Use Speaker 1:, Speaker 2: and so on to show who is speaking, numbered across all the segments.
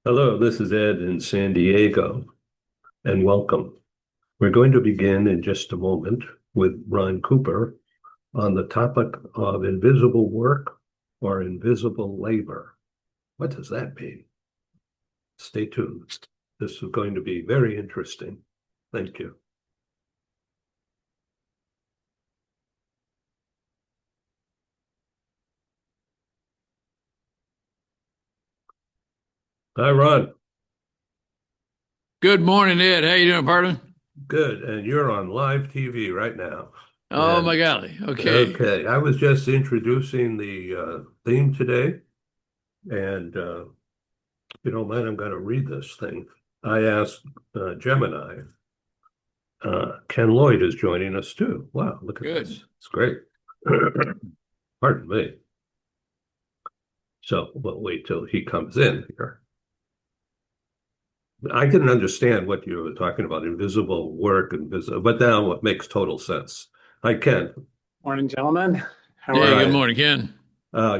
Speaker 1: Hello, this is Ed in San Diego, and welcome. We're going to begin in just a moment with Ron Cooper on the topic of invisible work or invisible labor. What does that mean? Stay tuned. This is going to be very interesting. Thank you. Hi, Ron.
Speaker 2: Good morning, Ed. How you doing, partner?
Speaker 1: Good. And you're on live TV right now.
Speaker 2: Oh my
Speaker 1: And
Speaker 2: golly. Okay.
Speaker 1: okay, I was just introducing the theme today, and if you don't mind, I'm going to read this thing. I asked Gemini. Ken Lloyd is joining us too. Wow, look at
Speaker 2: Good.
Speaker 1: this. It's great. Pardon me. So we'll wait till he comes in here. I didn't understand what you were talking about, invisible work, invisible, but now it makes total sense. Hi, Ken.
Speaker 3: Morning, gentlemen. How
Speaker 1: All
Speaker 3: are
Speaker 2: Hey, good
Speaker 3: you?
Speaker 1: right.
Speaker 2: morning, Ken.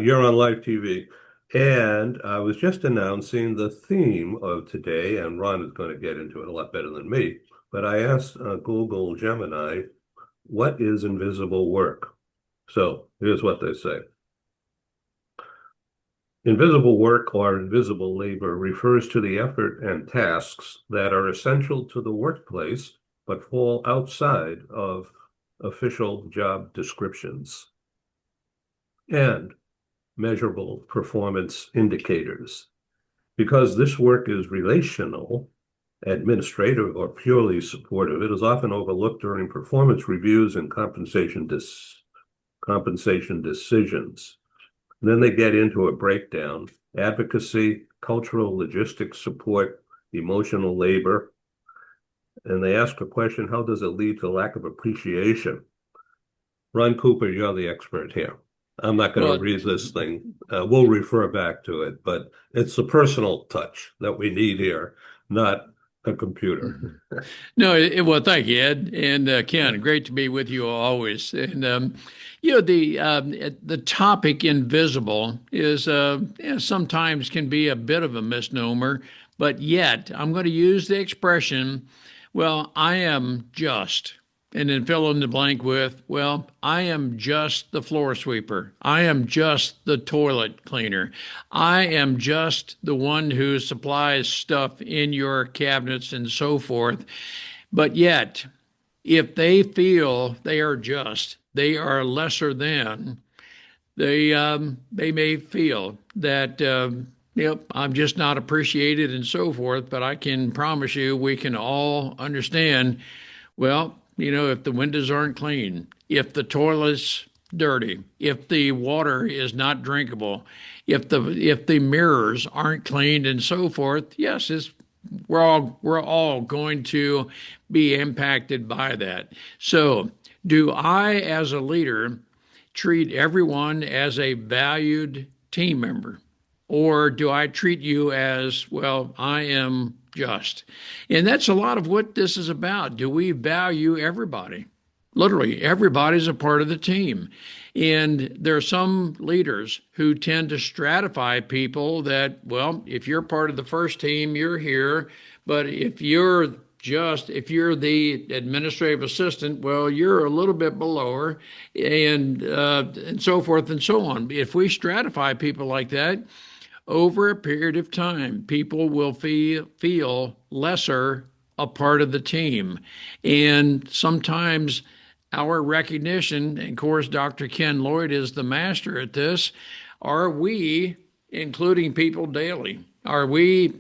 Speaker 1: You're on live TV. And I was just announcing the theme of today, and Ron is going to get into it a lot better than me. But I asked Google Gemini, what is invisible work? So here's what they say. Invisible work or invisible labor refers to the effort and tasks that are essential to the workplace but fall outside of official job descriptions and measurable performance indicators. Because this work is relational, administrative, or purely supportive, it is often overlooked during performance reviews and compensation decisions. And then they get into a breakdown: advocacy, cultural logistics support, emotional labor. And they ask a question: how does it lead to lack of appreciation? Ron Cooper, you're the expert here. I'm not going to
Speaker 2: Well,
Speaker 1: read this thing. We'll refer back to it, but it's the personal touch that we need here, not a computer.
Speaker 2: no, well, thank you, Ed and Ken. Great to be with you always. And the topic invisible is sometimes can be a bit of a misnomer, but yet I'm going to use the expression, well, I am just. And then fill in the blank with, well, I am just the floor sweeper. I am just the toilet cleaner. I am just the one who supplies stuff in your cabinets and so forth. But yet, if they feel they are just, they are lesser than, they may feel that yep, I'm just not appreciated and so forth. But I can promise you, we can all understand. Well, if the windows aren't clean, if the toilet's dirty, if the water is not drinkable, if the mirrors aren't cleaned and so forth, yes, we're all going to be impacted by that. So, do I as a leader treat everyone as a valued team member? Or do I treat you as, well, I am just? And that's a lot of what this is about. Do we value everybody? Literally, everybody's a part of the team. And there are some leaders who tend to stratify people that, well, if you're part of the first team, you're here. But if you're the administrative assistant, well, you're a little bit below her, and so forth and so on. If we stratify people like that, over a period of time, people will feel lesser a part of the team. And sometimes our recognition, and of course, Dr. Ken Lloyd is the master at this, are we including people daily? Are we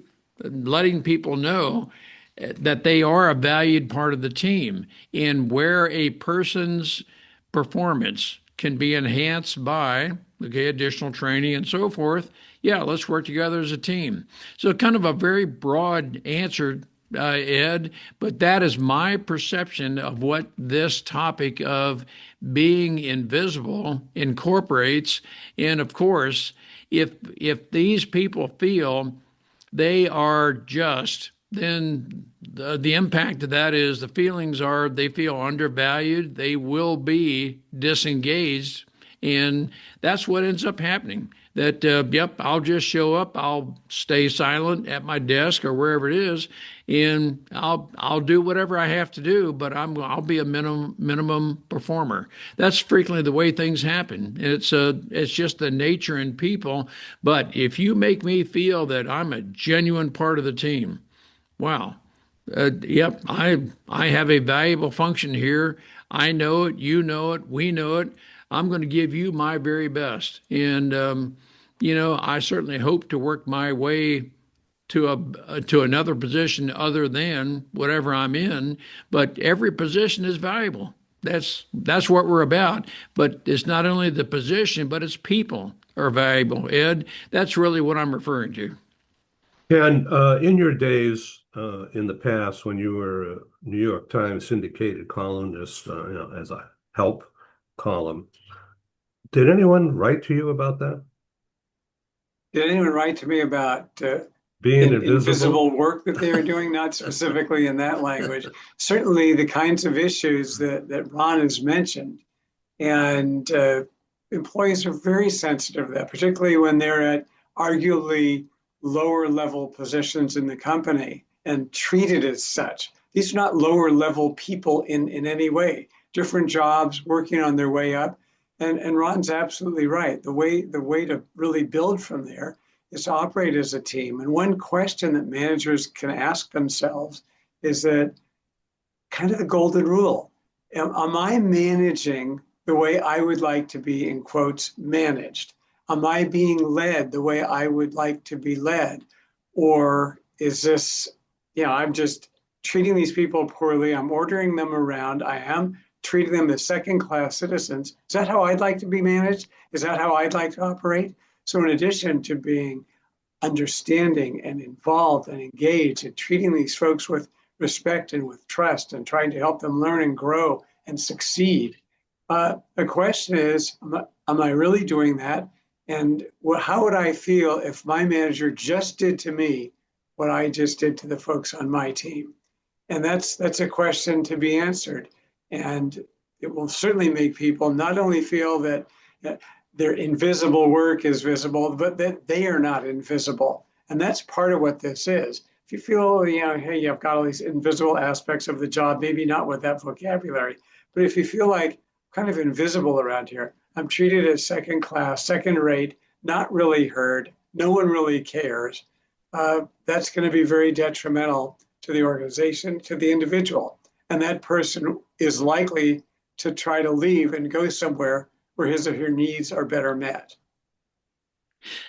Speaker 2: letting people know that they are a valued part of the team, and where a person's performance can be enhanced by, okay, additional training and so forth? Yeah, let's work together as a team. So, kind of a very broad answer, Ed, but that is my perception of what this topic of being invisible incorporates. And of course, if these people feel they are just, then the impact of that is the feelings are they feel undervalued, they will be disengaged, and that's what ends up happening. that, yep, I'll just show up. I'll stay silent at my desk or wherever it is, and I'll do whatever I have to do. But I'll be a minimum performer. That's frequently the way things happen. It's just the nature in people. But if you make me feel that I'm a genuine part of the team, wow. Yep, I have a valuable function here. I know it, you know it, we know it. I'm going to give you my very best, and I certainly hope to work my way to another position other than whatever I'm in. But every position is valuable. That's what we're about. But it's not only the position, but it's people are valuable. Ed, that's really what I'm referring to.
Speaker 1: And in your days in the past, when you were a New York Times syndicated columnist, as a help column, did anyone write to you about that?
Speaker 3: Did anyone write to me about
Speaker 1: Being invisible?
Speaker 3: invisible work that they were doing? Not specifically in that language. Certainly the kinds of issues that Ron has mentioned. And employees are very sensitive to that, particularly when they're at arguably lower level positions in the company and treated as such. These are not lower level people in any way. Different jobs, working on their way up. And Ron's absolutely right. The way to really build from there is to operate as a team. And one question that managers can ask themselves is that kind of the golden rule. Am I managing the way I would like to be, in quotes, managed? Am I being led the way I would like to be led? Or is this, I'm just treating these people poorly. I'm ordering them around. I am treating them as second-class citizens. Is that how I'd like to be managed? Is that how I'd like to operate? So in addition to being understanding and involved and engaged and treating these folks with respect and with trust and trying to help them learn and grow and succeed, the question is, am I really doing that? And how would I feel if my manager just did to me what I just did to the folks on my team? And that's a question to be answered. And it will certainly make people not only feel that their invisible work is visible, but that they are not invisible. And that's part of what this is. If you feel, hey, you've got all these invisible aspects of the job, maybe not with that vocabulary, but if you feel like kind of invisible around here, I'm treated as second class, second rate, not really heard, no one really cares, that's going to be very detrimental to the organization, to the individual. And that person is likely to try to leave and go somewhere where his or her needs are better met.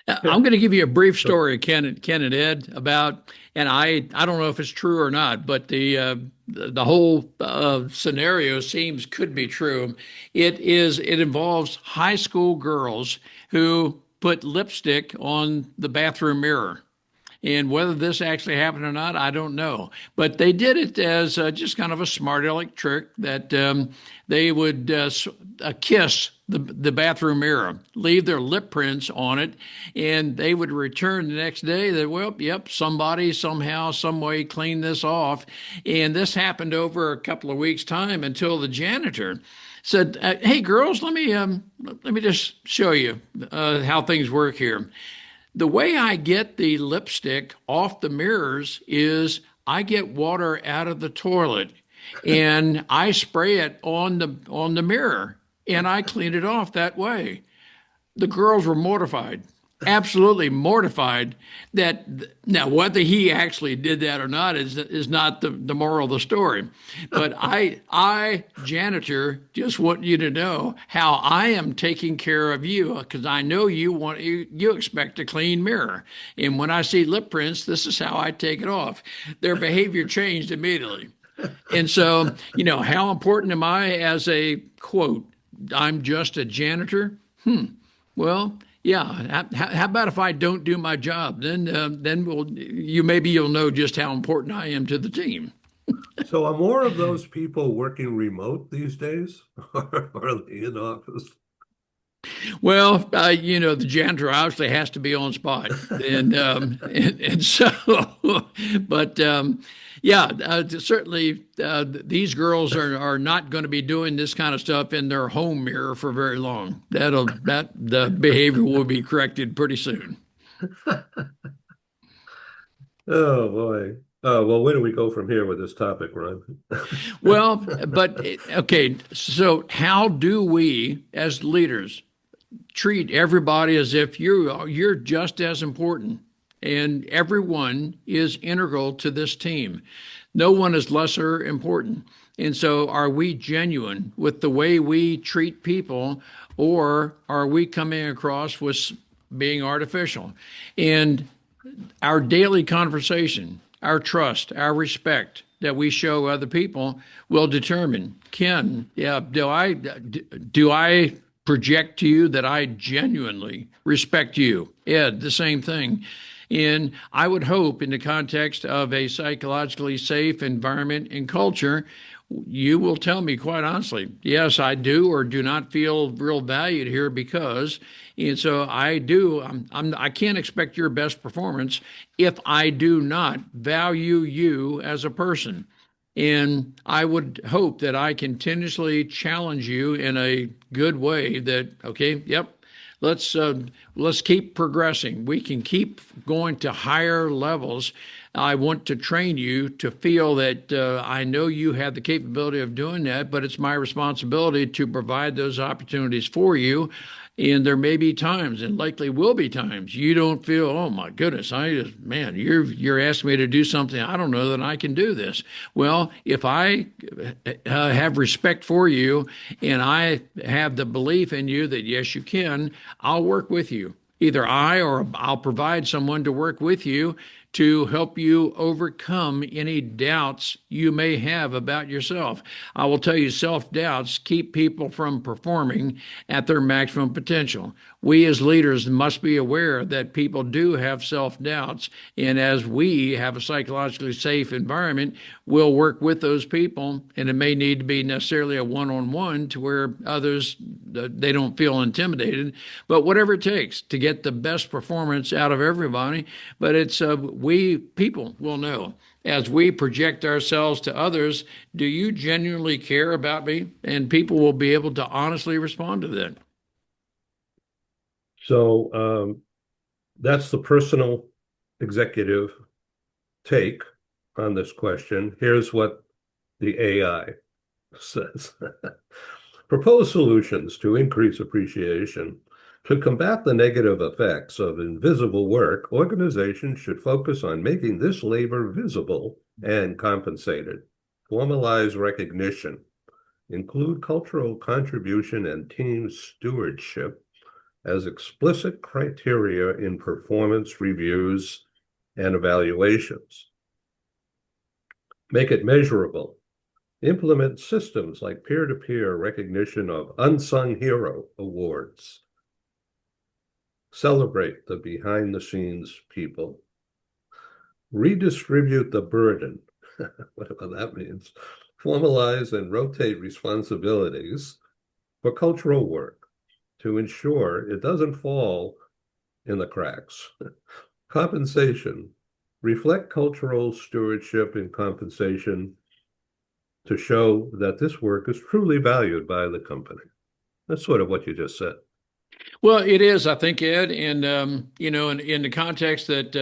Speaker 2: I'm going to give you a brief story, Ken and Ed, about, and I don't know if it's true or not, but the whole scenario could be true. It involves high school girls who put lipstick on the bathroom mirror. And whether this actually happened or not, I don't know. But they did it as just kind of a smart aleck trick that they would kiss the bathroom mirror, leave their lip prints on it, and they would return the next day that, well, yep, somebody somehow, some way cleaned this off. And this happened over a couple of weeks' time until the janitor said, hey, girls, let me just show you how things work here. The way I get the lipstick off the mirrors is I get water out of the toilet and I spray it on the mirror and I clean it off that way. The girls were mortified, absolutely mortified. That now whether he actually did that or not is not the moral of the story. But I janitor just want you to know how I am taking care of you, because I know you expect a clean mirror, and when I see lip prints, this is how I take it off. Their behavior changed immediately. And so, how important am I as a quote? I'm just a janitor. Well, yeah. How about if I don't do my job? Then you'll know just how important I am to the team.
Speaker 1: So are more of those people working remote these days, or are they in office?
Speaker 2: Well, the janitor obviously has to be on spot, and so, but yeah, certainly these girls are not going to be doing this kind of stuff in their home mirror for very long. That the behavior will be corrected pretty soon.
Speaker 1: Oh boy. Well, where do we go from here with this topic, Ron?
Speaker 2: Well, but okay, so how do we as leaders treat everybody as if you're just as important, and everyone is integral to this team. No one is lesser important. And so are we genuine with the way we treat people, or are we coming across with being artificial? And our daily conversation, our trust, our respect that we show other people will determine, Ken, yeah, do I project to you that I genuinely respect you? Ed, the same thing. And I would hope, in the context of a psychologically safe environment and culture, you will tell me quite honestly, yes, I do or do not feel real valued here because, and so I do, I can't expect your best performance if I do not value you as a person. And I would hope that I continuously challenge you in a good way that, okay, yep, let's keep progressing. We can keep going to higher levels. I want to train you to feel that I know you have the capability of doing that, but it's my responsibility to provide those opportunities for you. And there may be times, and likely will be times, you don't feel, oh my goodness, man, you're asking me to do something. I don't know that I can do this. Well, if I have respect for you and I have the belief in you that yes, you can, I'll work with you. Either I or I'll provide someone to work with you to help you overcome any doubts you may have about yourself. I will tell you, self-doubts keep people from performing at their maximum potential. We as leaders must be aware that people do have self-doubts, and as we have a psychologically safe environment, we'll work with those people, and it may need to be necessarily a one-on-one to where others, they don't feel intimidated, but whatever it takes to get the best performance out of everybody. But it's we people will know as we project ourselves to others, do you genuinely care about me? And people will be able to honestly respond to that.
Speaker 1: So that's the personal executive take on this question. Here's what the AI says. Propose solutions to increase appreciation. To combat the negative effects of invisible work, organizations should focus on making this labor visible and compensated. Formalize recognition. Include cultural contribution and team stewardship as explicit criteria in performance reviews and evaluations. Make it measurable. Implement systems like peer-to-peer recognition of unsung hero awards. Celebrate the behind-the-scenes people. Redistribute the burden, whatever that means. Formalize and rotate responsibilities for cultural work to ensure it doesn't fall in the cracks. Compensation. Reflect cultural stewardship and compensation to show that this work is truly valued by the company. That's sort of what you just said.
Speaker 2: Well, it is, I think, Ed, and in the context that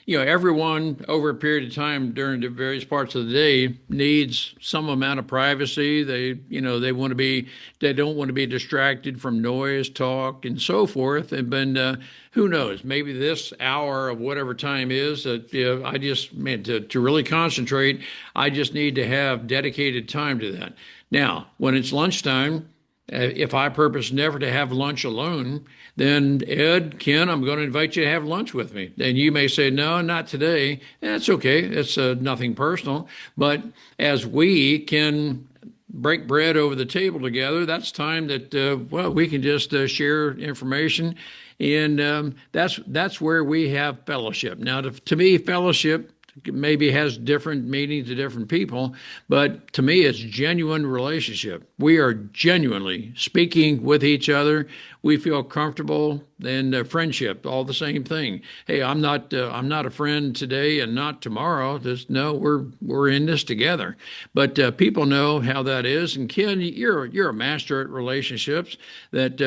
Speaker 2: everyone over a period of time during the various parts of the day needs some amount of privacy. They want to be, they don't want to be distracted from noise, talk, and so forth. And then who knows? Maybe this hour of whatever time is that I just meant to really concentrate. I just need to have dedicated time to that. Now, when it's lunchtime. If I purpose never to have lunch alone, then Ed, Ken, I'm going to invite you to have lunch with me. And you may say, no, not today. That's okay. It's nothing personal. But as we can break bread over the table together, that's time that, we can just share information. And that's where we have fellowship. Now, to me, fellowship maybe has different meanings to different people, but to me, it's genuine relationship. We are genuinely speaking with each other. We feel comfortable, and friendship, all the same thing. Hey, I'm not a friend today and not tomorrow. Just no, we're in this together. But people know how that is. And Ken, you're a master at relationships. This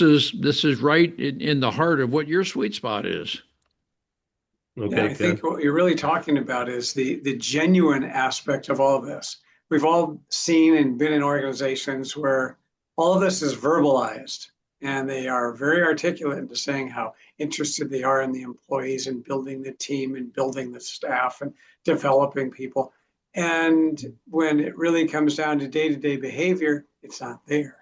Speaker 2: is right in the heart of what your sweet spot is.
Speaker 3: Yeah,
Speaker 1: Okay,
Speaker 3: I think
Speaker 1: Ken.
Speaker 3: what you're really talking about is the genuine aspect of all of this. We've all seen and been in organizations where all of this is verbalized, and they are very articulate into saying how interested they are in the employees and building the team and building the staff and developing people. And when it really comes down to day-to-day behavior, it's not there.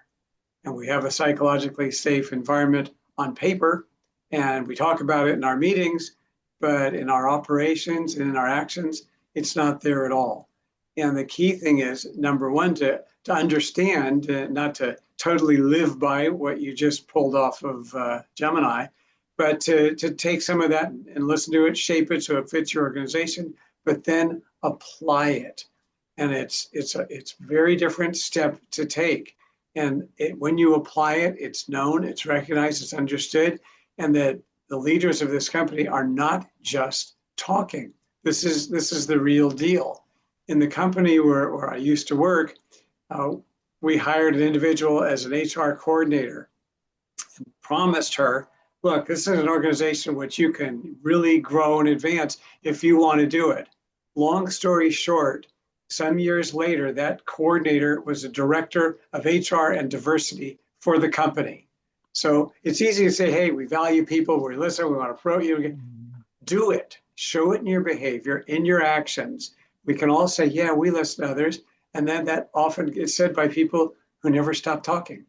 Speaker 3: And we have a psychologically safe environment on paper, and we talk about it in our meetings, but in our operations and in our actions, it's not there at all. And the key thing is, number one, to understand, not to totally live by what you just pulled off of Gemini, but to take some of that and listen to it, shape it so it fits your organization, but then apply it. And it's a very different step to take. And when you apply it, it's known, it's recognized, it's understood, and that the leaders of this company are not just talking. This is the real deal. In the company where I used to work, we hired an individual as an HR coordinator and promised her, look, this is an organization which you can really grow and advance if you want to do it. Long story short, some years later, that coordinator was a director of HR and diversity for the company. So it's easy to say, hey, we value people, we listen, we want to promote you. Do it. Show it in your behavior, in your actions. We can all say, yeah, we listen to others. And then that often gets said by people who never stop talking.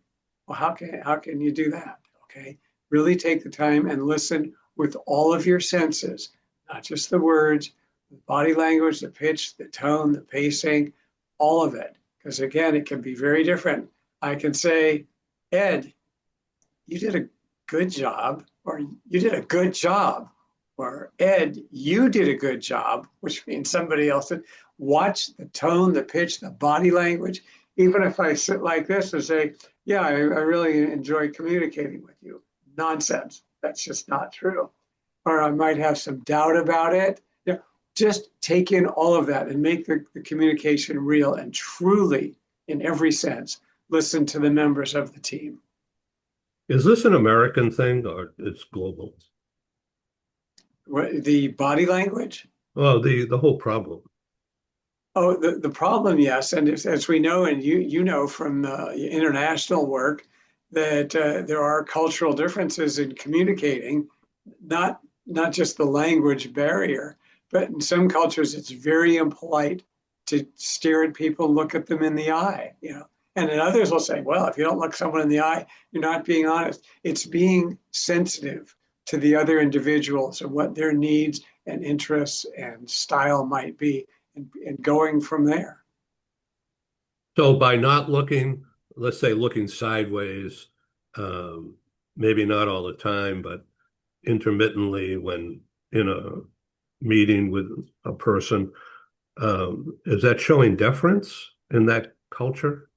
Speaker 3: Well, how can you do that? Okay. Really take the time and listen with all of your senses, not just the words, the body language, the pitch, the tone, the pacing, all of it. Because again, it can be very different. I can say, Ed, you did a good job, or you did a good job, or Ed, you did a good job, which means somebody else did. Watch the tone, the pitch, the body language. Even if I sit like this and say, yeah, I really enjoy communicating with you. Nonsense. That's just not true. Or I might have some doubt about it. You know, just take in all of that and make the communication real and truly, in every sense, listen to the members of the team.
Speaker 1: Is this an American thing or it's global?
Speaker 3: The body language?
Speaker 1: Well, the whole problem.
Speaker 3: Oh, the problem, yes. And as we know, and you know from international work, that there are cultural differences in communicating, not just the language barrier, but in some cultures, it's very impolite to stare at people and look at them in the eye, you know. And then others will say, well, if you don't look someone in the eye, you're not being honest. It's being sensitive to the other individuals and what their needs and interests and style might be, and going from there.
Speaker 1: So by not looking, let's say looking sideways, maybe not all the time, but intermittently when in a meeting with a person, is that showing deference in that culture?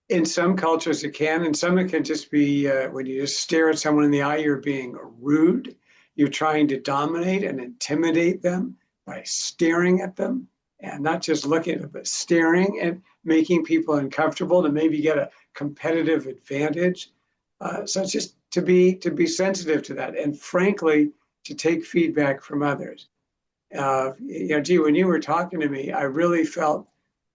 Speaker 3: In some cultures it can, and some it can just be when you just stare at someone in the eye, you're being rude. You're trying to dominate and intimidate them by staring at them, and not just looking at them, but staring and making people uncomfortable to maybe get a competitive advantage. So it's just to be sensitive to that, and frankly, to take feedback from others. Gee, when you were talking to me, I really felt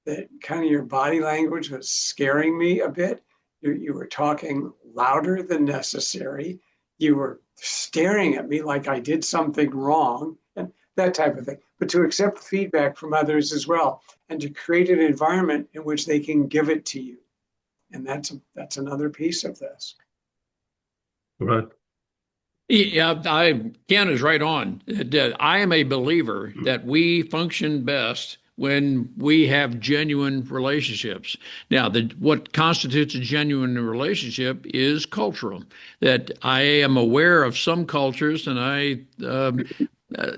Speaker 3: that kind of your body language was scaring me a bit. You were talking louder than necessary. You were staring at me like I did something wrong, and that type of thing. But to accept feedback from others as well, and to create an environment in which they can give it to you. And that's another piece of this.
Speaker 1: Right.
Speaker 2: Yeah, Ken is right on. I am a believer that we function best when we have genuine relationships. Now, what constitutes a genuine relationship is cultural. That I am aware of some cultures, and I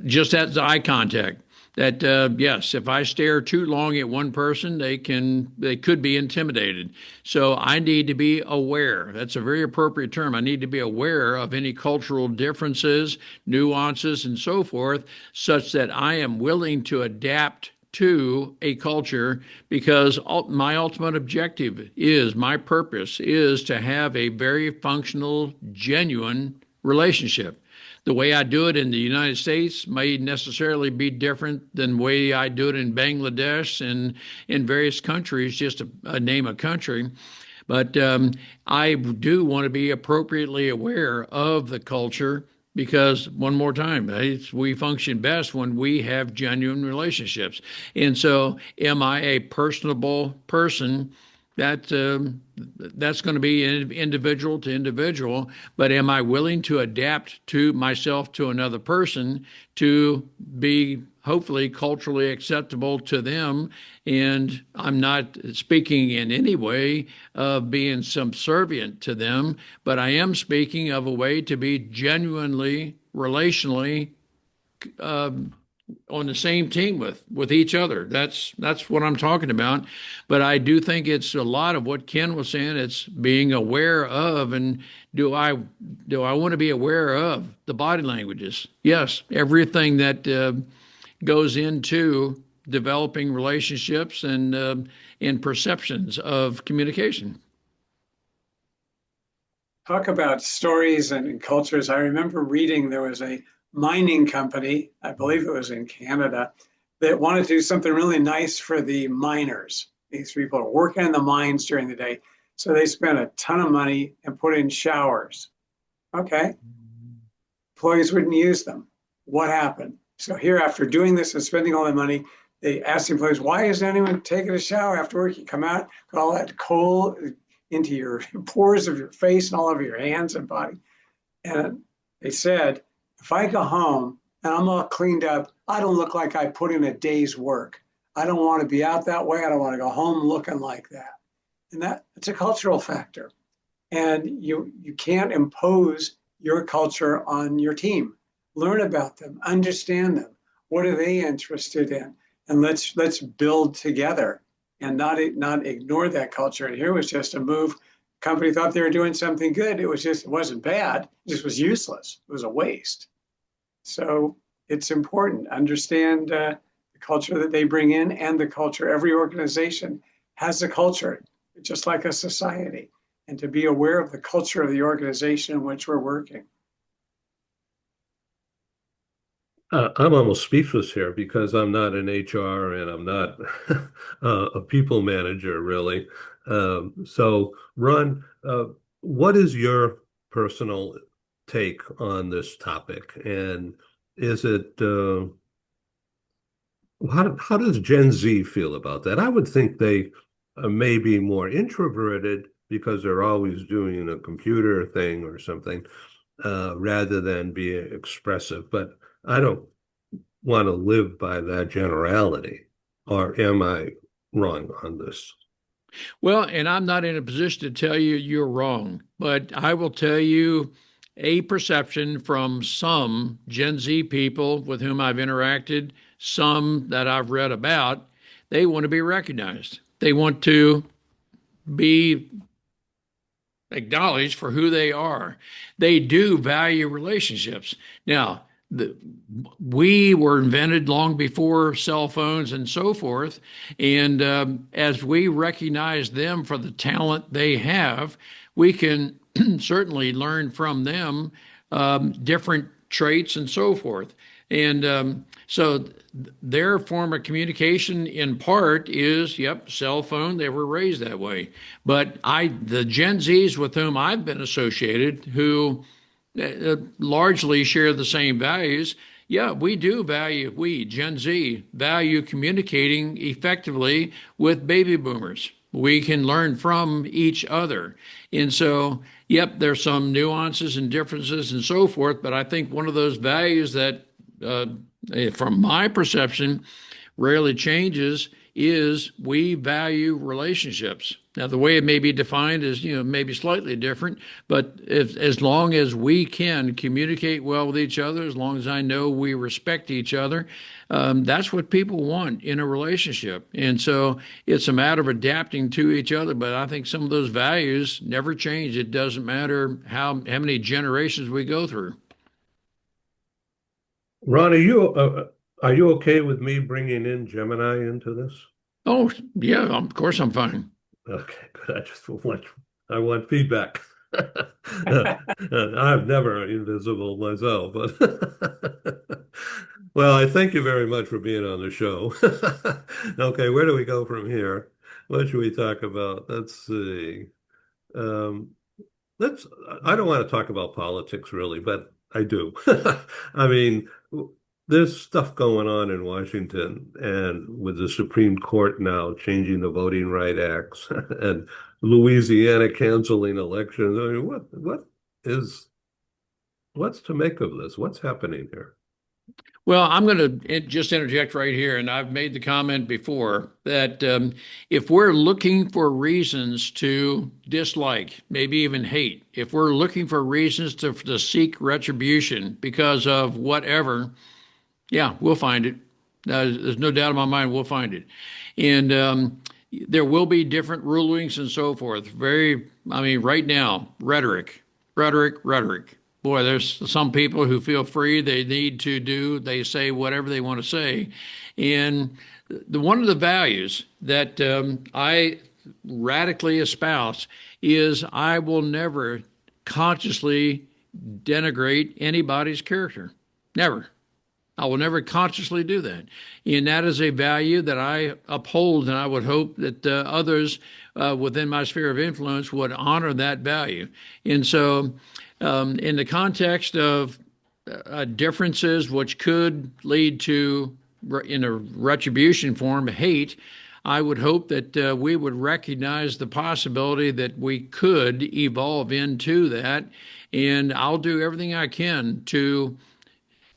Speaker 2: just as eye contact. That yes, if I stare too long at one person, they could be intimidated. So I need to be aware. That's a very appropriate term. I need to be aware of any cultural differences, nuances, and so forth, such that I am willing to adapt to a culture, because my ultimate objective is, my purpose is to have a very functional, genuine relationship. The way I do it in the United States may necessarily be different than the way I do it in Bangladesh and in various countries, just to name a country. But I do want to be appropriately aware of the culture, because, one more time, we function best when we have genuine relationships. And so, am I a personable person? That's going to be individual to individual, but am I willing to adapt to myself to another person to be hopefully culturally acceptable to them? And I'm not speaking in any way of being subservient to them, but I am speaking of a way to be genuinely, relationally on the same team with each other. That's what I'm talking about. But I do think it's a lot of what Ken was saying. It's being aware of, and do I want to be aware of the body languages? Yes, everything that goes into developing relationships and perceptions of communication.
Speaker 3: Talk about stories and cultures. I remember reading there was a mining company, I believe it was in Canada, that wanted to do something really nice for the miners. These people are working in the mines during the day. So they spent a ton of money and put in showers. Okay. Employees wouldn't use them. What happened? So here, after doing this and spending all that money, they asked the employees, why isn't anyone taking a shower after work? You come out, got all that coal into your pores of your face and all over your hands and body. And they said, if I go home and I'm all cleaned up, I don't look like I put in a day's work. I don't want to be out that way. I don't want to go home looking like that. And it's a cultural factor. And you can't impose your culture on your team. Learn about them, understand them. What are they interested in? And let's build together and not ignore that culture. And here was just a move. Company thought they were doing something good. It wasn't bad. It just was useless. It was a waste. So it's important. Understand the culture that they bring in and the culture. Every organization has a culture, just like a society, and to be aware of the culture of the organization in which we're working.
Speaker 1: I'm almost speechless here because I'm not an HR and I'm not a people manager, really. So, Ron, what is your personal take on this topic? And is it, how does Gen Z feel about that? I would think they may be more introverted because they're always doing a computer thing or something, rather than be expressive. But I don't want to live by that generality. Or am I wrong on this?
Speaker 2: Well, and I'm not in a position to tell you you're wrong, but I will tell you a perception from some Gen Z people with whom I've interacted, some that I've read about. They want to be recognized. They want to be acknowledged for who they are. They do value relationships. Now, we were invented long before cell phones and so forth. And as we recognize them for the talent they have, we can certainly learn from them different traits and so forth. And so their form of communication in part is, cell phone. They were raised that way. But the Gen Zs with whom I've been associated, who largely share the same values. Yeah, we Gen Z, value communicating effectively with baby boomers. We can learn from each other. And so, there's some nuances and differences and so forth, but I think one of those values that, from my perception, rarely changes is we value relationships. Now, the way it may be defined is, maybe slightly different, but as long as we can communicate well with each other, as long as I know we respect each other, that's what people want in a relationship. And so it's a matter of adapting to each other. But I think some of those values never change. It doesn't matter how many generations we go through.
Speaker 1: Ron, are you okay with me bringing in Gemini into this?
Speaker 2: Oh, yeah, of course I'm fine.
Speaker 1: Okay, good. I want feedback. I'm never invisible myself, but well, I thank you very much for being on the show. Okay, where do we go from here? What should we talk about? Let's see. Um, let's. I don't want to talk about politics really, but I do. I mean, there's stuff going on in Washington, and with the Supreme Court now changing the Voting Rights Acts and Louisiana canceling elections. I mean, what's to make of this? What's happening here?
Speaker 2: Well, I'm going to just interject right here, and I've made the comment before that if we're looking for reasons to dislike, maybe even hate, if we're looking for reasons to seek retribution because of whatever, yeah, we'll find it. There's no doubt in my mind we'll find it. And there will be different rulings and so forth. I mean, right now, rhetoric, rhetoric, rhetoric. Boy, there's some people who feel free. They say whatever they want to say. And one of the values that I radically espouse is I will never consciously denigrate anybody's character. Never. I will never consciously do that. And that is a value that I uphold, and I would hope that others within my sphere of influence would honor that value. And so, in the context of differences which could lead to, in a retribution form, hate, I would hope that we would recognize the possibility that we could evolve into that. And I'll do everything I can to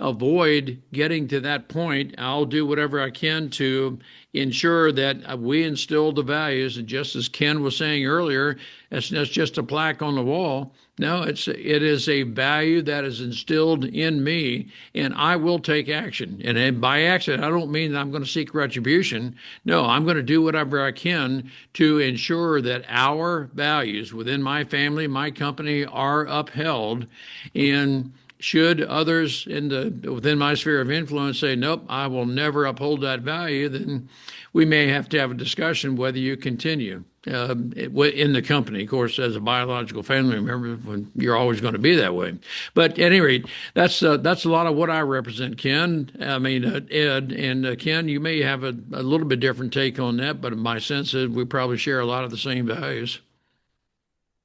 Speaker 2: avoid getting to that point. I'll do whatever I can to ensure that we instill the values. And just as Ken was saying earlier, that's just a plaque on the wall. No, it is a value that is instilled in me, and I will take action. And by action, I don't mean that I'm going to seek retribution. No, I'm going to do whatever I can to ensure that our values within my family, my company, are upheld. And should others within my sphere of influence say, nope, I will never uphold that value, then we may have to have a discussion whether you continue in the company. Of course, as a biological family member, you're always going to be that way. But at any rate, that's a lot of what I represent, Ken. I mean, Ed and Ken, you may have a little bit different take on that, but my sense is we probably share a lot of the same values.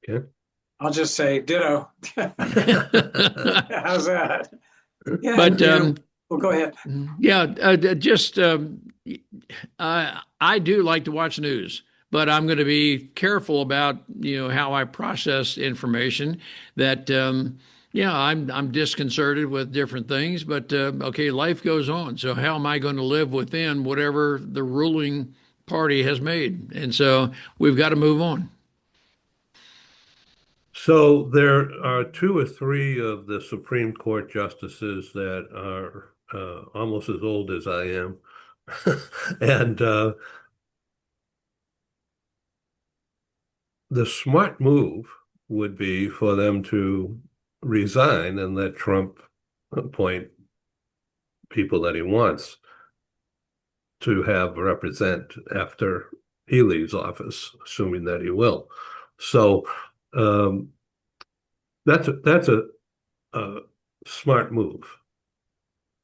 Speaker 1: Okay.
Speaker 3: I'll just say ditto. How's that? Yeah,
Speaker 2: But
Speaker 3: well, go ahead.
Speaker 2: yeah, I do like to watch news, but I'm going to be careful about how I process information. That yeah, I'm disconcerted with different things, but okay, life goes on. So how am I going to live within whatever the ruling party has made? And so we've got to move on.
Speaker 1: So there are two or three of the Supreme Court justices that are almost as old as I am. And the smart move would be for them to resign and let Trump appoint people that he wants to have represent after he leaves office, assuming that he will. So that's a smart move.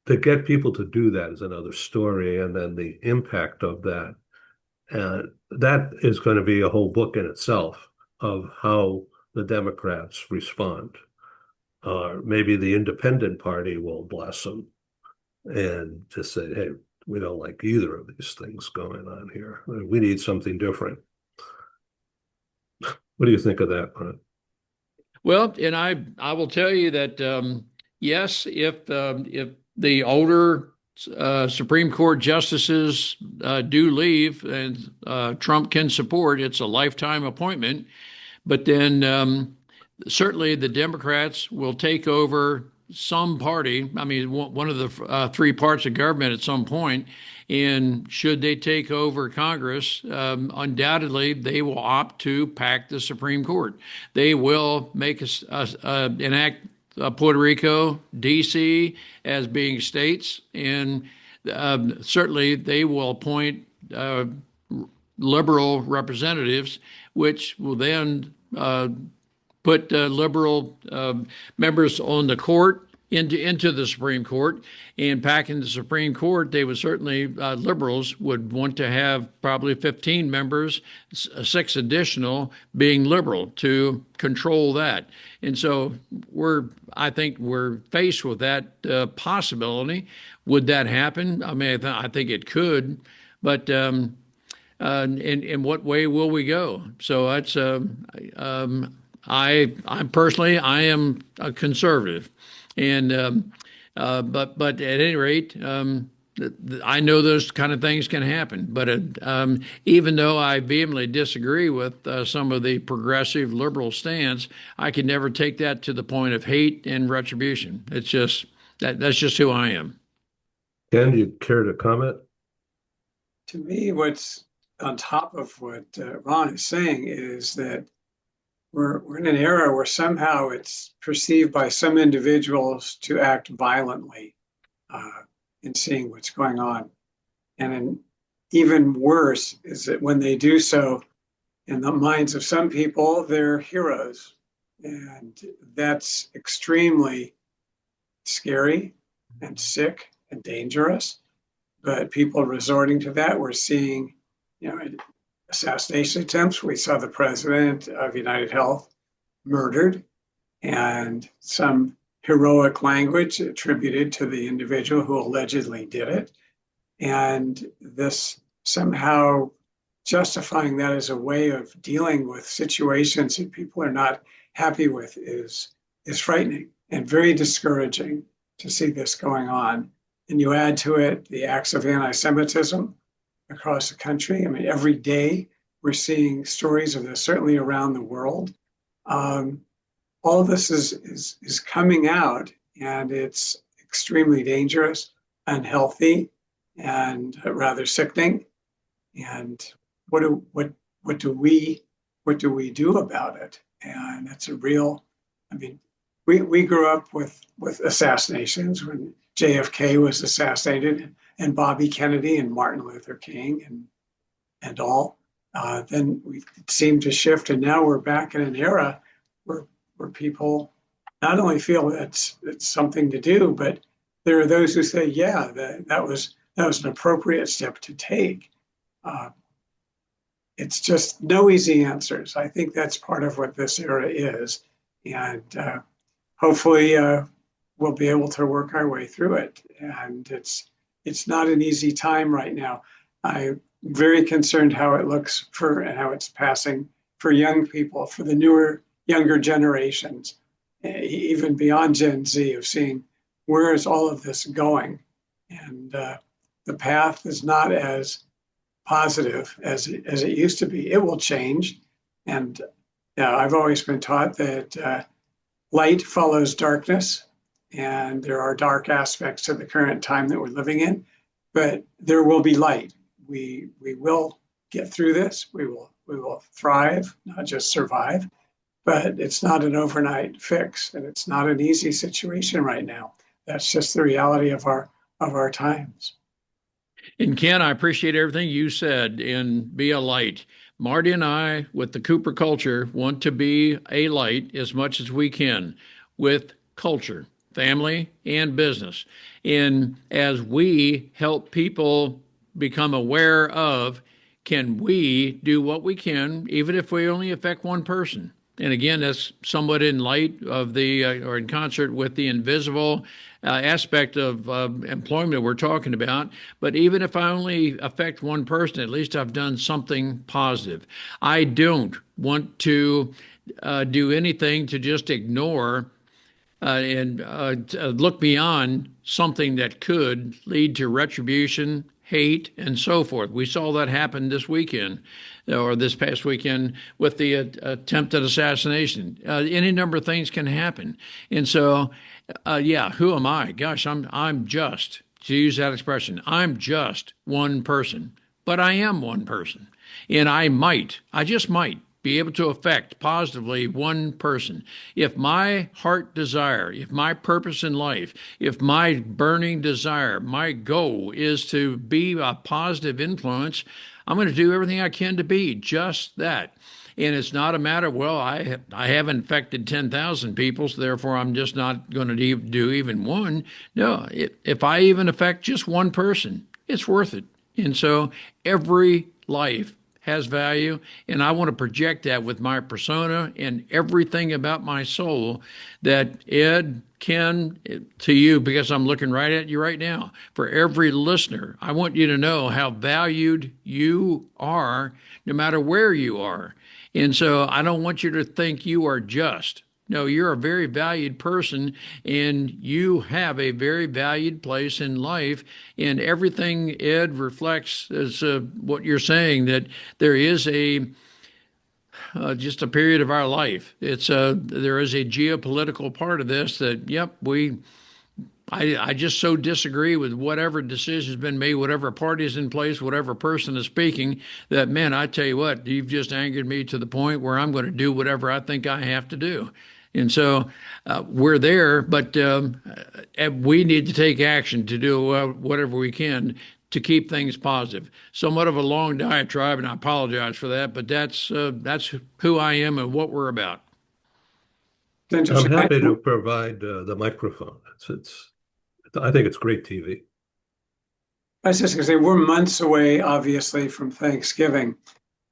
Speaker 1: To get people to do that is another story, and then the impact of that. And that is going to be a whole book in itself of how the Democrats respond. Or maybe the independent party will bless them and just say, hey, we don't like either of these things going on here. We need something different. What do you think of that, Ron?
Speaker 2: Well, and I will tell you that yes, if the older Supreme Court justices do leave, and Trump can support. It's a lifetime appointment. But then certainly the Democrats will take over some party. I mean, one of the three parts of government at some point. And should they take over Congress, undoubtedly they will opt to pack the Supreme Court. They will make enact Puerto Rico, D.C. as being states, and certainly they will appoint liberal representatives, which will then put liberal members on the court into the Supreme Court. And packing the Supreme Court, they would certainly, liberals would want to have probably 15 members, 6 additional being liberal to control that. And so I think we're faced with that possibility. Would that happen? I mean, I think it could, but in what way will we go? So that's I personally am a conservative, and but at any rate, I know those kind of things can happen. But even though I vehemently disagree with some of the progressive liberal stance, I can never take that to the point of hate and retribution. It's just that's just who I am.
Speaker 1: Ken, do you care to comment?
Speaker 3: To me, what's on top of what Ron is saying is that we're in an era where somehow it's perceived by some individuals to act violently in seeing what's going on. And even worse is that when they do so, in the minds of some people, they're heroes. And that's extremely scary and sick and dangerous. But people resorting to that, we're seeing, assassination attempts. We saw the president of United Health murdered, and some heroic language attributed to the individual who allegedly did it. And this somehow justifying that as a way of dealing with situations that people are not happy with is frightening and very discouraging to see this going on. And you add to it the acts of anti-Semitism across the country. I mean, every day we're seeing stories of this, certainly around the world. All of this is coming out, and it's extremely dangerous, unhealthy, and rather sickening. And what do we do about it? And it's a real. I mean, we grew up with assassinations when JFK was assassinated, and Bobby Kennedy and Martin Luther King and all. Then we seemed to shift, and now we're back in an era where people not only feel it's something to do, but there are those who say, yeah, that was an appropriate step to take. It's just no easy answers. I think that's part of what this era is, and hopefully we'll be able to work our way through it. And it's not an easy time right now. I'm very concerned how it looks and how it's passing for young people, for the younger generations, even beyond Gen Z, of seeing where is all of this going. And the path is not as positive as it used to be. It will change. And I've always been taught that light follows darkness, and there are dark aspects to the current time that we're living in, but there will be light. We will get through this. We will thrive, not just survive. But it's not an overnight fix, and it's not an easy situation right now. That's just the reality of our times.
Speaker 2: And Ken, I appreciate everything you said, and be a light. Marty and I, with the Cooper culture, want to be a light as much as we can with culture, family, and business. And as we help people become aware of, can we do what we can, even if we only affect one person? And again, that's somewhat in light of or in concert with the invisible aspect of employment we're talking about. But even if I only affect one person, at least I've done something positive. I don't want to do anything to just ignore and look beyond something that could lead to retribution, hate, and so forth. We saw that happen this weekend or this past weekend with the attempted assassination. Any number of things can happen. And so, yeah, who am I? Gosh, I'm just, to use that expression, I'm just one person, but I am one person. And I just might be able to affect positively one person. If my heart desire, if my purpose in life, if my burning desire, my goal is to be a positive influence, I'm going to do everything I can to be just that. And it's not a matter, well, I haven't infected 10,000 people, so therefore I'm just not going to do even one. No, if I even affect just one person, it's worth it. And so every life has value, and I want to project that with my persona and everything about my soul that Ed, Ken, to you, because I'm looking right at you right now, for every listener, I want you to know how valued you are no matter where you are. And so I don't want you to think you are just. No, you're a very valued person, and you have a very valued place in life. And everything, Ed, reflects as what you're saying, that there is just a period of our life. There is a geopolitical part of this that, yep, I just so disagree with whatever decision's been made, whatever party is in place, whatever person is speaking, that, man, I tell you what, you've just angered me to the point where I'm going to do whatever I think I have to do. And so we're there, but we need to take action to do whatever we can to keep things positive. Somewhat of a long diatribe, and I apologize for that, but that's who I am and what we're about.
Speaker 1: I'm happy to provide the microphone. I think it's great TV.
Speaker 3: I was just going to say, we're months away, obviously, from Thanksgiving.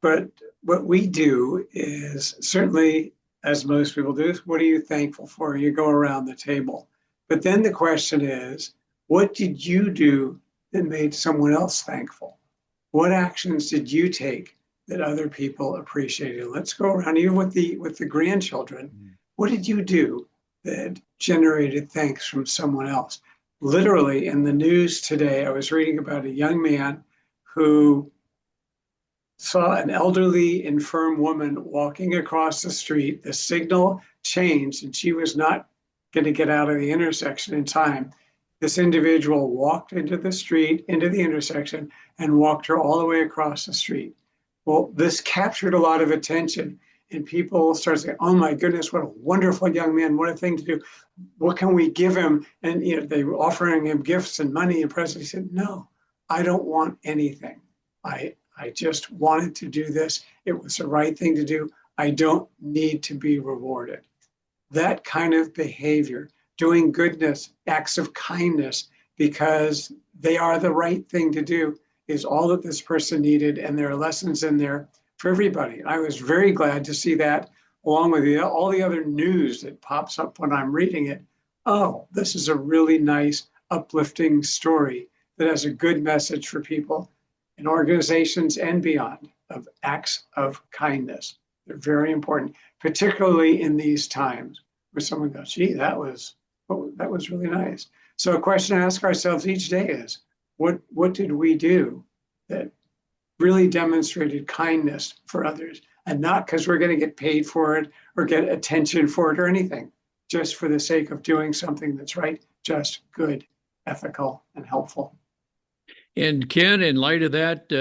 Speaker 3: But what we do is certainly, as most people do, what are you thankful for? You go around the table. But then the question is, what did you do that made someone else thankful? What actions did you take that other people appreciated? Let's go around, even with the grandchildren. What did you do that generated thanks from someone else? Literally, in the news today, I was reading about a young man who saw an elderly, infirm woman walking across the street. The signal changed, and she was not going to get out of the intersection in time. This individual walked into the street, into the intersection, and walked her all the way across the street. Well, this captured a lot of attention, and people started saying, oh my goodness, what a wonderful young man, what a thing to do. What can we give him? And they were offering him gifts and money and presents. He said, no, I don't want anything. I just wanted to do this. It was the right thing to do. I don't need to be rewarded. That kind of behavior, doing goodness, acts of kindness, because they are the right thing to do, is all that this person needed. And there are lessons in there for everybody. I was very glad to see that, along with all the other news that pops up when I'm reading it. Oh, this is a really nice, uplifting story that has a good message for people in organizations and beyond, of acts of kindness. They're very important, particularly in these times where someone goes, gee, that was really nice. So a question to ask ourselves each day is, what did we do that really demonstrated kindness for others? And not because we're going to get paid for it or get attention for it or anything, just for the sake of doing something that's right, just good, ethical, and helpful.
Speaker 2: And Ken, in light of that,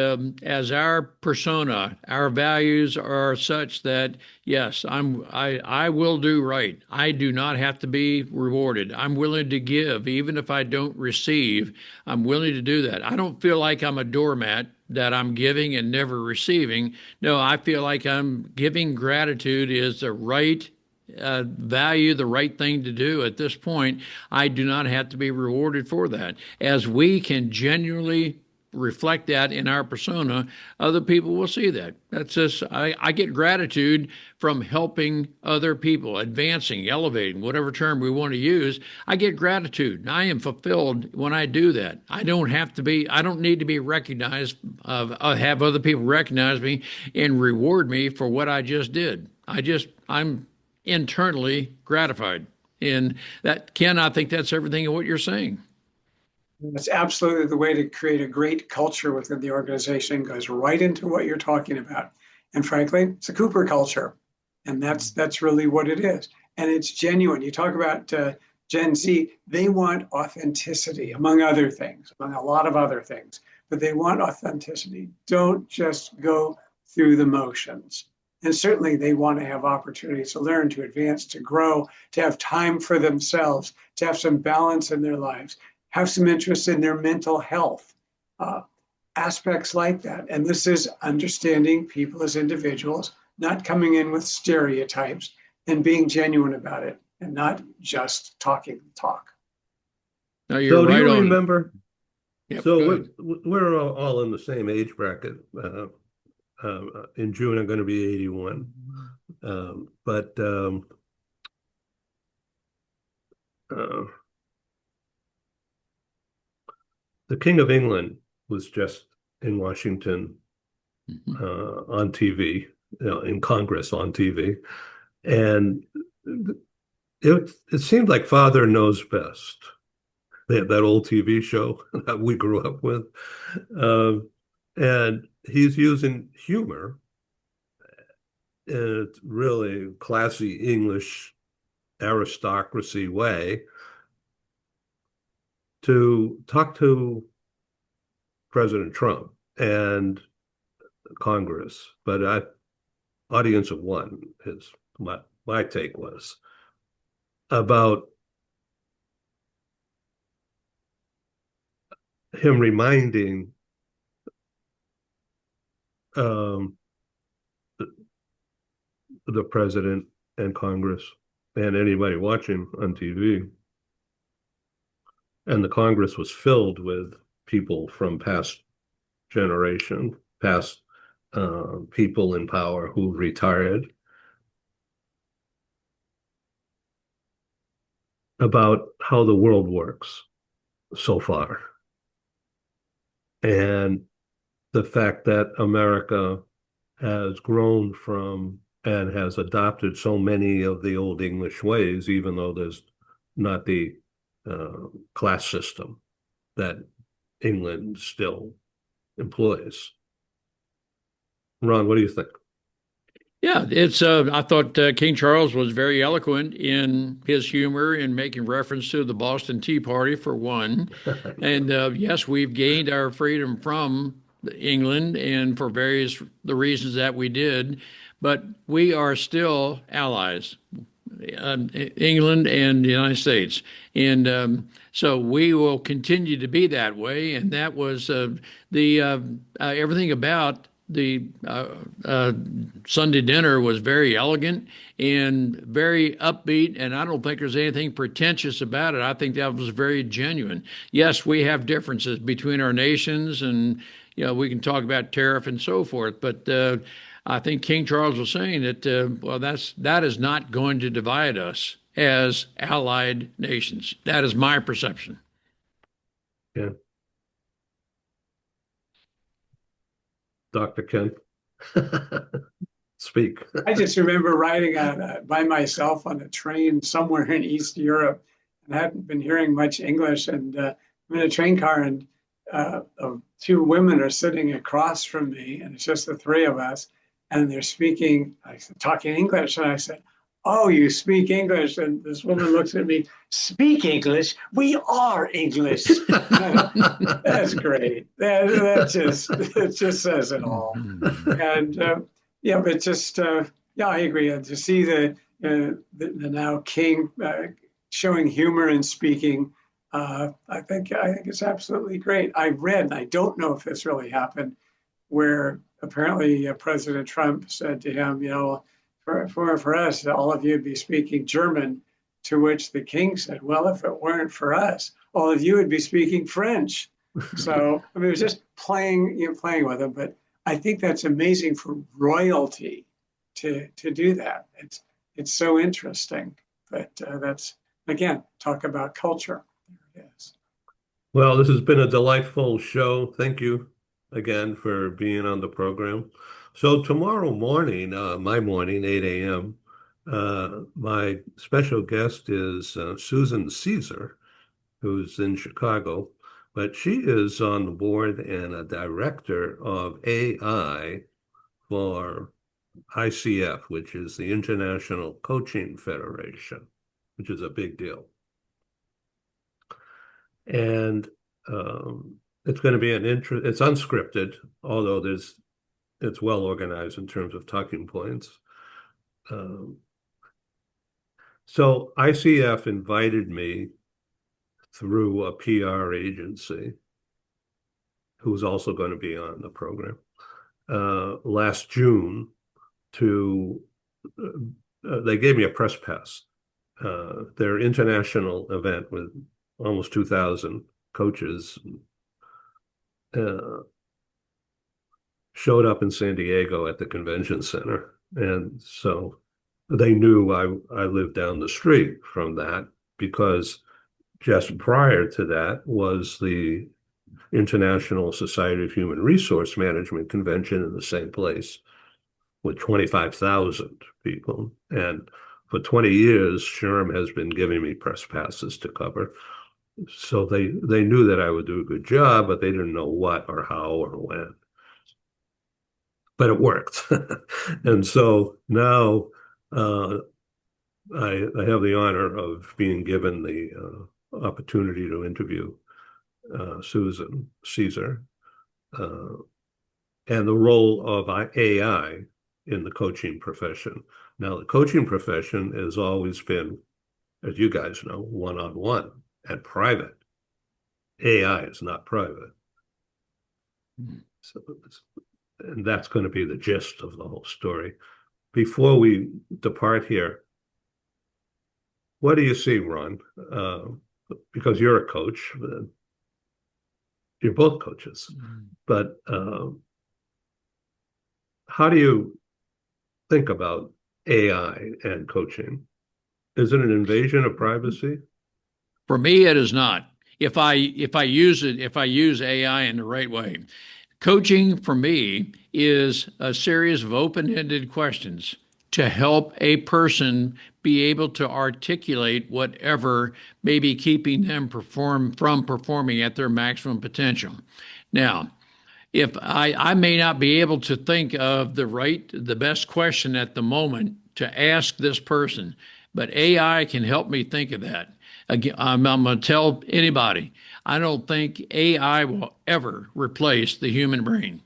Speaker 2: as our persona, our values are such that, yes, I will do right. I do not have to be rewarded. I'm willing to give, even if I don't receive. I'm willing to do that. I don't feel like I'm a doormat, that I'm giving and never receiving. No, I feel like I'm giving. Gratitude is the right value, the right thing to do at this point. I do not have to be rewarded for that. As we can genuinely reflect that in our persona, other people will see that. That's just, I get gratitude from helping other people, advancing, elevating, whatever term we want to use. I get gratitude. I am fulfilled when I do that. I don't need to be recognized, have other people recognize me and reward me for what I just did. I'm internally gratified. And that, Ken, I think that's everything of what you're saying.
Speaker 3: That's absolutely the way to create a great culture within the organization. Goes right into what you're talking about. And frankly, it's a Cooper culture. And that's really what it is. And it's genuine. You talk about Gen Z, they want authenticity, among other things, among a lot of other things, but they want authenticity. Don't just go through the motions. And certainly they want to have opportunities to learn, to advance, to grow, to have time for themselves, to have some balance in their lives, have some interest in their mental health, aspects like that. And this is understanding people as individuals, not coming in with stereotypes and being genuine about it and not just talking the talk.
Speaker 2: No, you're
Speaker 1: So do
Speaker 2: right
Speaker 1: you
Speaker 2: on.
Speaker 1: remember?
Speaker 2: Yep,
Speaker 1: So we're all in the same age bracket. In June, I'm going to be 81. But the King of England was just in Washington on TV, in Congress on TV, and it seemed like Father Knows Best. That old TV show that we grew up with, and he's using humor in a really classy English aristocracy way to talk to President Trump and Congress. But audience of one is my take was about him reminding the president and Congress and anybody watching on TV. And the Congress was filled with people from past generation, past people in power who retired, about how the world works so far. And the fact that America has grown from and has adopted so many of the old English ways, even though there's not the class system that England still employs. Ron, what do you think?
Speaker 2: Yeah, it's. I thought King Charles was very eloquent in his humor in making reference to the Boston Tea Party, for one. And yes, we've gained our freedom from England, and for various the reasons that we did, but we are still allies, England and the United States, and so we will continue to be that way. And that was the everything about the Sunday dinner was very elegant and very upbeat, and I don't think there's anything pretentious about it. I think that was very genuine. Yes, we have differences between our nations, and we can talk about tariff and so forth, but I think King Charles was saying that well, that is not going to divide us as allied nations. That is my perception.
Speaker 1: Yeah. Dr. Ken, speak.
Speaker 3: I just remember riding by myself on a train somewhere in East Europe and hadn't been hearing much English. And I'm in a train car, and two women are sitting across from me, and it's just the three of us. And they're talking English. And I said, "Oh, you speak English?" And this woman looks at me, "Speak English? We are English." That's great. It just says it all. And but just I agree. To see the now king showing humor and speaking, I think it's absolutely great. I read, and I don't know if this really happened, where apparently President Trump said to him, for us, all of you would be speaking German, to which the king said, "Well, if it weren't for us, all of you would be speaking French." So I mean, it was just playing with him. But I think that's amazing for royalty to do that. It's so interesting. But that's, again, talk about culture. There it is.
Speaker 1: Well, this has been a delightful show. Thank you again for being on the program. So tomorrow morning, my morning, 8 a.m., My special guest is Susan Caesar, who's in Chicago, but she is on the board and a director of AI for ICF, which is the International Coaching Federation, which is a big deal. And it's going to be it's unscripted, although it's well organized in terms of talking points. So ICF invited me through a PR agency who's also going to be on the program last June to they gave me a press pass. Their international event with almost 2,000 coaches showed up in San Diego at the convention center. And so they knew I lived down the street from that, because just prior to that was the International Society of Human Resource Management convention in the same place with 25,000 people. And for 20 years, SHRM has been giving me press passes to cover. So they knew that I would do a good job, but they didn't know what or how or when. But it worked. And so now I have the honor of being given the opportunity to interview Susan Caesar and the role of AI in the coaching profession. Now, the coaching profession has always been, as you guys know, one-on-one and private. AI is not private. So, and that's going to be the gist of the whole story. Before we depart here, what do you see, Ron? Because you're a coach, you're both coaches, but how do you think about AI and coaching? Is it an invasion of privacy?
Speaker 2: For me, it is not. If I use AI in the right way. Coaching for me is a series of open-ended questions to help a person be able to articulate whatever may be keeping them from performing at their maximum potential. Now, if I may not be able to think of the best question at the moment to ask this person, but AI can help me think of that. Again, I'm going to tell anybody, I don't think AI will ever replace the human brain.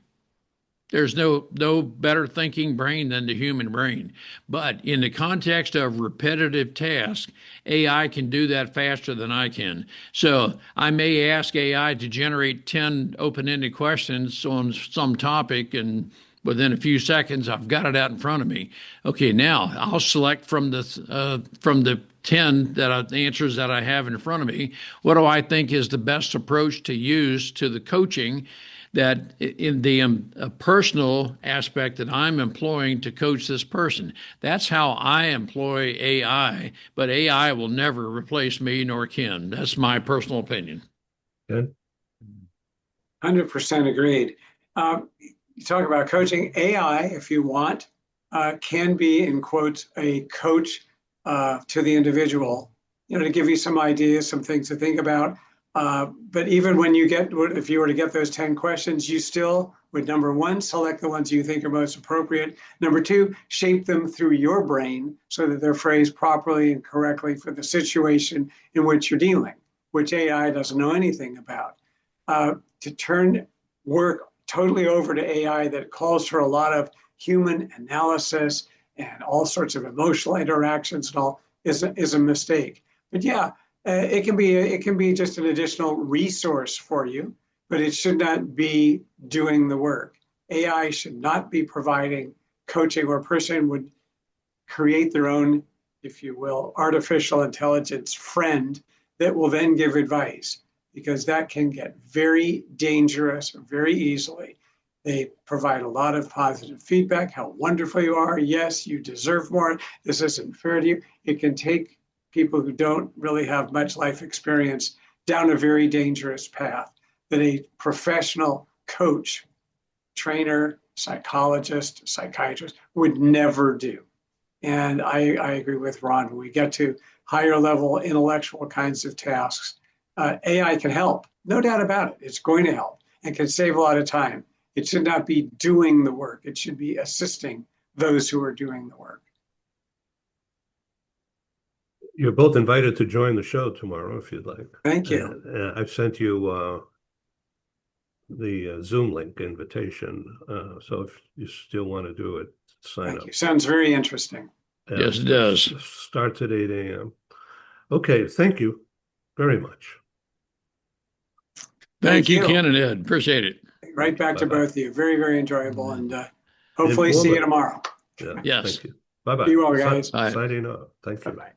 Speaker 2: There's no better thinking brain than the human brain. But in the context of repetitive tasks, AI can do that faster than I can. So I may ask AI to generate 10 open-ended questions on some topic, and within a few seconds, I've got it out in front of me. Okay, now I'll select from the 10 answers that I have in front of me, what do I think is the best approach to use to the coaching that in the personal aspect that I'm employing to coach this person. That's how I employ AI, but AI will never replace me nor can. That's my personal opinion.
Speaker 1: Good.
Speaker 3: 100% agreed. You talk about coaching. AI, if you want, can be, in quotes, a coach to the individual, to give you some ideas, some things to think about. But even when if you were to get those 10 questions, you still would, number one, select the ones you think are most appropriate. Number two, shape them through your brain so that they're phrased properly and correctly for the situation in which you're dealing, which AI doesn't know anything about. To turn work totally over to AI that calls for a lot of human analysis and all sorts of emotional interactions and all is a mistake. But yeah, it can be just an additional resource for you, but it should not be doing the work. AI should not be providing coaching, or a person would create their own, if you will, artificial intelligence friend that will then give advice, because that can get very dangerous very easily. They provide a lot of positive feedback, how wonderful you are. Yes, you deserve more. This isn't fair to you. It can take people who don't really have much life experience down a very dangerous path that a professional coach, trainer, psychologist, psychiatrist would never do. And I agree with Ron. When we get to higher level intellectual kinds of tasks, AI can help. No doubt about it. It's going to help and can save a lot of time. It should not be doing the work. It should be assisting those who are doing the work.
Speaker 1: You're both invited to join the show tomorrow if you'd like.
Speaker 3: Thank you.
Speaker 1: I've sent you the Zoom link invitation. So if you still want to do it, sign
Speaker 3: Thank
Speaker 1: up.
Speaker 3: you. Sounds very interesting.
Speaker 2: Yes, it does.
Speaker 1: Starts at 8 a.m. Okay, thank you very much.
Speaker 2: Thank you, Ken and Ed. Appreciate it.
Speaker 3: Right back to
Speaker 1: Bye-bye.
Speaker 3: both of you. Very, very enjoyable. And hopefully see you tomorrow.
Speaker 1: Yeah,
Speaker 2: Yes.
Speaker 1: thank you. Bye-bye.
Speaker 3: Be well, guys.
Speaker 2: Bye.
Speaker 1: Signing off. Thank you.
Speaker 3: Bye-bye.